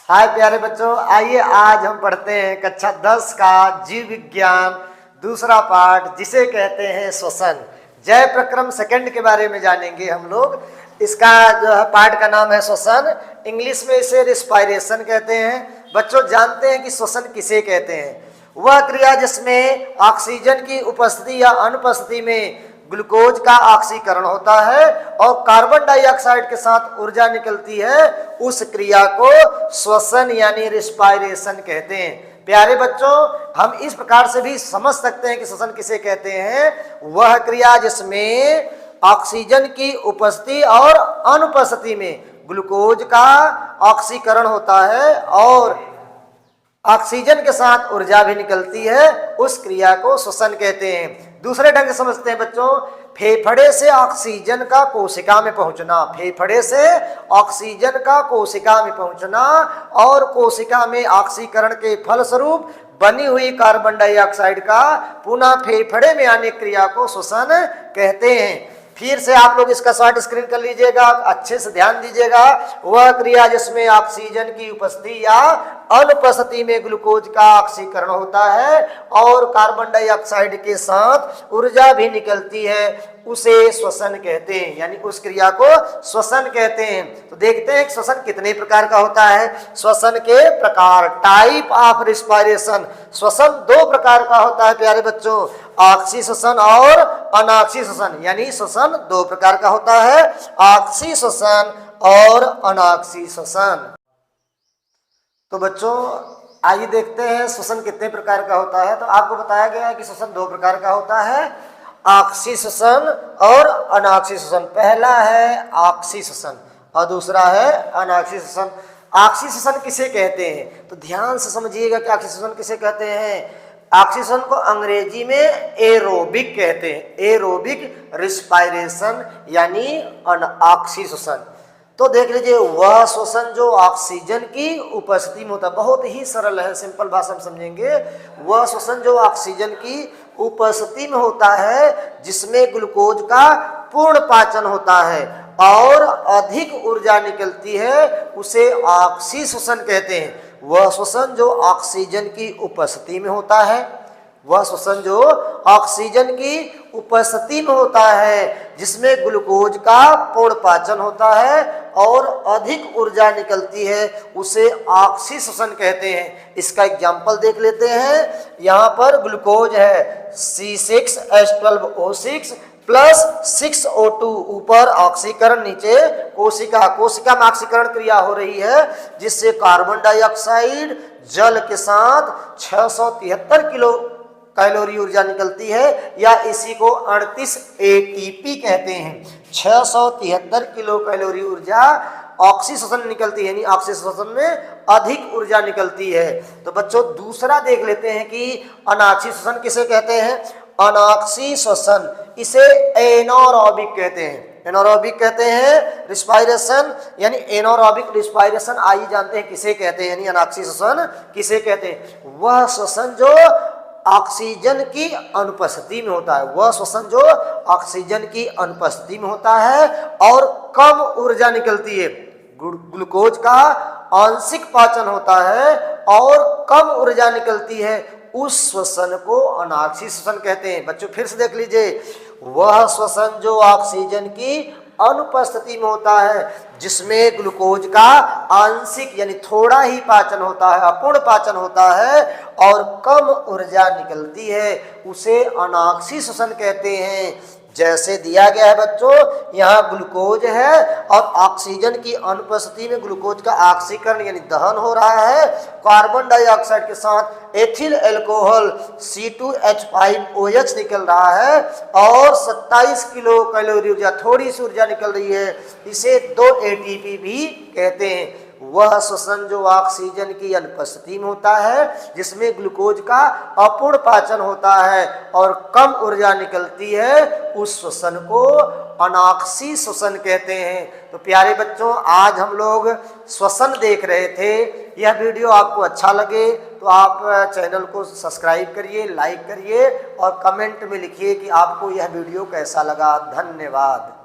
हाय प्यारे बच्चों, आइए आज हम पढ़ते हैं कक्षा 10 का जीव विज्ञान दूसरा पाठ जिसे कहते हैं श्वसन। जय प्रक्रम सेकंड के बारे में जानेंगे हम लोग। इसका जो है पाठ का नाम है श्वसन। इंग्लिश में इसे रिस्पायरेशन कहते हैं। बच्चों जानते हैं कि श्वसन किसे कहते हैं? वह क्रिया जिसमें ऑक्सीजन की उपस्थिति या अनुपस्थिति में ग्लूकोज का ऑक्सीकरण होता है और कार्बन डाइऑक्साइड के साथ ऊर्जा निकलती है, उस क्रिया को श्वसन यानी रिस्पायरेशन कहते हैं। प्यारे बच्चों, हम इस प्रकार से भी समझ सकते हैं कि श्वसन किसे कहते हैं। वह क्रिया जिसमें ऑक्सीजन की उपस्थिति और अनुपस्थिति में ग्लूकोज का ऑक्सीकरण होता है और ऑक्सीजन के साथ ऊर्जा भी निकलती है, उस क्रिया को श्वसन कहते हैं। दूसरे ढंग से समझते हैं बच्चों, फेफड़े से ऑक्सीजन का कोशिका में पहुंचना, फेफड़े से ऑक्सीजन का कोशिका में पहुंचना और कोशिका में ऑक्सीकरण के फलस्वरूप बनी हुई कार्बन डाइऑक्साइड का पुनः फेफड़े में आने क्रिया को श्वसन कहते हैं। फिर से आप लोग इसका शॉर्ट स्क्रीन कर लीजिएगा, अच्छे से ध्यान दीजिएगा। वह क्रिया जिसमें ऑक्सीजन की उपस्थिति या अनुपस्थिति में ग्लूकोज का ऑक्सीकरण होता है और कार्बन डाइऑक्साइड के साथ ऊर्जा भी निकलती है, उसे श्वसन कहते हैं, यानी उस क्रिया को श्वसन कहते हैं। तो देखते हैं श्वसन कितने प्रकार का होता है। श्वसन के प्रकार, टाइप ऑफ रिस्पायरेशन। श्वसन दो प्रकार का होता है प्यारे बच्चों, ऑक्सी श्वसन और अनॉक्सी श्वसन। यानी श्वसन दो प्रकार का होता है, ऑक्सी श्वसन और अनॉक्सी श्वसन। तो बच्चों आइए देखते हैं श्वसन कितने प्रकार का होता है। तो आपको बताया गया है कि श्वसन दो प्रकार का होता है, ऑक्सी श्वसन और अनॉक्सी श्वसन। पहला है ऑक्सी श्वसन और दूसरा है अनॉक्सी श्वसन। ऑक्सी श्वसन किसे कहते हैं? तो ध्यान से समझिएगा कि ऑक्सी श्वसन किसे कहते हैं। ऑक्सीजन को अंग्रेजी में एरोबिक कहते हैं, एरोबिक रिस्पायरेशन यानी ऑक्सी श्वसन। तो देख लीजिए, वह श्वसन जो ऑक्सीजन की उपस्थिति में होता है, बहुत ही सरल है, सिंपल भाषा में समझेंगे। वह श्वसन जो ऑक्सीजन की उपस्थिति में होता है जिसमें ग्लूकोज का पूर्ण पाचन होता है और अधिक ऊर्जा निकलती है, उसे ऑक्सी श्वसन कहते हैं। वह श्वसन जो ऑक्सीजन की उपस्थिति में होता है, वह श्वसन जो ऑक्सीजन की उपस्थिति में होता है जिसमें ग्लूकोज का पूर्ण पाचन होता है और अधिक ऊर्जा निकलती है, उसे ऑक्सी श्वसन कहते हैं। इसका एग्जाम्पल देख लेते हैं। यहाँ पर ग्लूकोज है C6H12O6 प्लस 6O2, ऊपर ऑक्सीकरण, नीचे कोशिका, कोशिका में ऑक्सीकरण क्रिया हो रही है जिससे कार्बन डाइऑक्साइड जल के साथ 673 किलो कैलोरी ऊर्जा निकलती है, या इसी को 38 ATP कहते हैं। 673 किलो कैलोरी ऊर्जा ऑक्सी श्वसन निकलती है, यानी ऑक्सी श्वसन में अधिक ऊर्जा निकलती है। तो बच्चों दूसरा देख लेते हैं कि अनॉक्सी श्वसन किसे कहते हैं। अनॉक्सी श्वसन इसे एनारोबिक कहते हैं, एनारोबिक कहते हैं रिस्पायरेशन, यानी एनारोबिक रिस्पायरेशन आइए जानते हैं किसे कहते हैं, यानी अनॉक्सी श्वसन किसे कहते हैं। वह श्वसन जो ऑक्सीजन की अनुपस्थिति में होता है, वह श्वसन जो ऑक्सीजन की अनुपस्थिति में होता है और कम ऊर्जा निकलती है, ग्लूकोज का आंशिक पाचन होता है और कम ऊर्जा निकलती है, उस श्वसन को अनॉक्सी श्वसन कहते हैं। बच्चों फिर से देख लीजिए, वह श्वसन जो ऑक्सीजन की अनुपस्थिति में होता है जिसमें ग्लूकोज का आंशिक यानी थोड़ा ही पाचन होता है, अपूर्ण पाचन होता है और कम ऊर्जा निकलती है, उसे अनॉक्सी श्वसन कहते हैं। जैसे दिया गया है बच्चों, यहाँ ग्लूकोज है और ऑक्सीजन की अनुपस्थिति में ग्लूकोज का ऑक्सीकरण यानी दहन हो रहा है, कार्बन डाइऑक्साइड के साथ एथिल अल्कोहल C2H5OH निकल रहा है और 27 किलो कैलोरी ऊर्जा, थोड़ी सी ऊर्जा निकल रही है, इसे 2 ATP भी कहते हैं। वह श्वसन जो ऑक्सीजन की अनुपस्थिति में होता है जिसमें ग्लूकोज का अपूर्ण पाचन होता है और कम ऊर्जा निकलती है, उस श्वसन को अनॉक्सी श्वसन कहते हैं। तो प्यारे बच्चों आज हम लोग श्वसन देख रहे थे। यह वीडियो आपको अच्छा लगे तो आप चैनल को सब्सक्राइब करिए, लाइक करिए और कमेंट में लिखिए कि आपको यह वीडियो कैसा लगा। धन्यवाद।